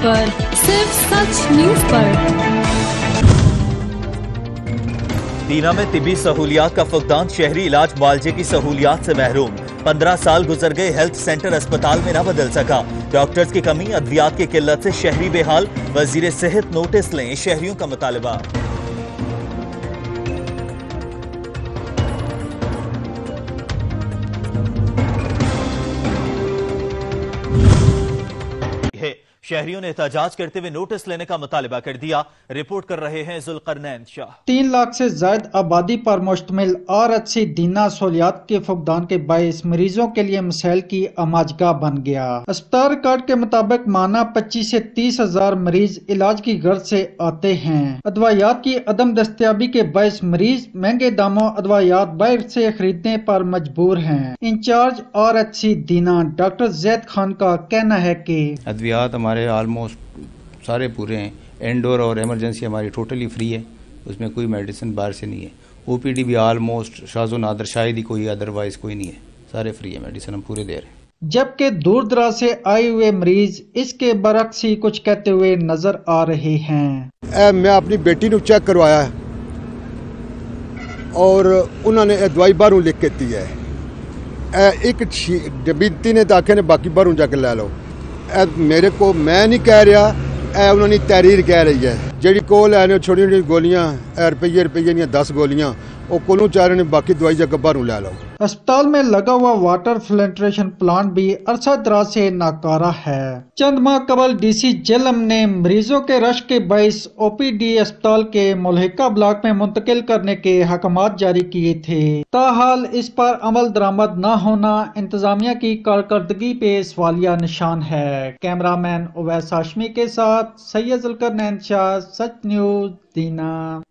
पर, सिर्फ सच न्यूज पर। दीना में तिबी सहूलियात का फुकदान, शहरी इलाज मुआवजे की सहूलियात से महरूम। 15 साल गुजर गए, हेल्थ सेंटर अस्पताल में न बदल सका। डॉक्टर्स की कमी, अद्वियात की किल्लत से शहरी बेहाल। वजीर सेहत नोटिस लें, शहरियों का मुतालबा। शहरियों ने एहतजाज करते हुए नोटिस लेने का मुतालबा कर दिया। रिपोर्ट कर रहे हैं जुल्करनैन शाह। 3 लाख से जायद आबादी पर मुश्तमिल RHC दीना सहूलियात के फुकदान के बायस मरीजों के लिए मसाइल की आमाजगाह बन गया। अस्पताल रिकॉर्ड के मुताबिक माना 25 से 30 हजार मरीज इलाज की गर्ज से आते हैं। अदवायात की अदम दस्तयाबी के बायस मरीज महंगे दामों अदवायात बाहर से खरीदने पर मजबूर हैं। इंचार्ज RHC दीना डॉक्टर जैद खान का कहना है कि अद्वियात हमारे ऑलमोस्ट सारे पूरे हैं। इंडोर और एमरजेंसी हमारी टोटली फ्री है, उसमें कोई मेडिसिन बाहर से नहीं है। OPD भी ऑलमोस्ट शाज़ो नादर शायद ही कोई, अदरवाइज कोई नहीं है, सारे फ्री है, मेडिसिन हम पूरे दे रहे हैं। जबकि दूर दराज से आए हुए मरीज इसके बरक्स ही कुछ कहते हुए नजर आ रहे हैं। मैं अपनी बेटी को चेक करवाया और उन्होंने दवाई बाहरों लिख के दी है। एक बिनती ने तो आखे ने बाकी बाहरों जाके लै लो। मेरे को मैं नहीं कह रहा, उन्होंने तहरीर कह रही है। जी कोल है छोटी छोटी गोलियां रुपये 10 गोलियां वो कोलों चाह रहे ने, बाकी दवाई जगह बाहरों लै लो। अस्पताल में लगा हुआ वाटर फिल्ट्रेशन प्लांट भी अरसा दराज से नाकारा है। चंद माह कबल DC जेलम ने मरीजों के रश के बायस OPD अस्पताल के मुल्हिका ब्लॉक में मुंतकिल करने के हकमात जारी किए थे। ताहाल इस पर अमल दरामद न होना इंतजामिया की कारकर्दगी पे सवालिया निशान है। कैमरामैन उवैस हाशमी के साथ सैयद जुल्करनैन शाह, सच न्यूज दीना।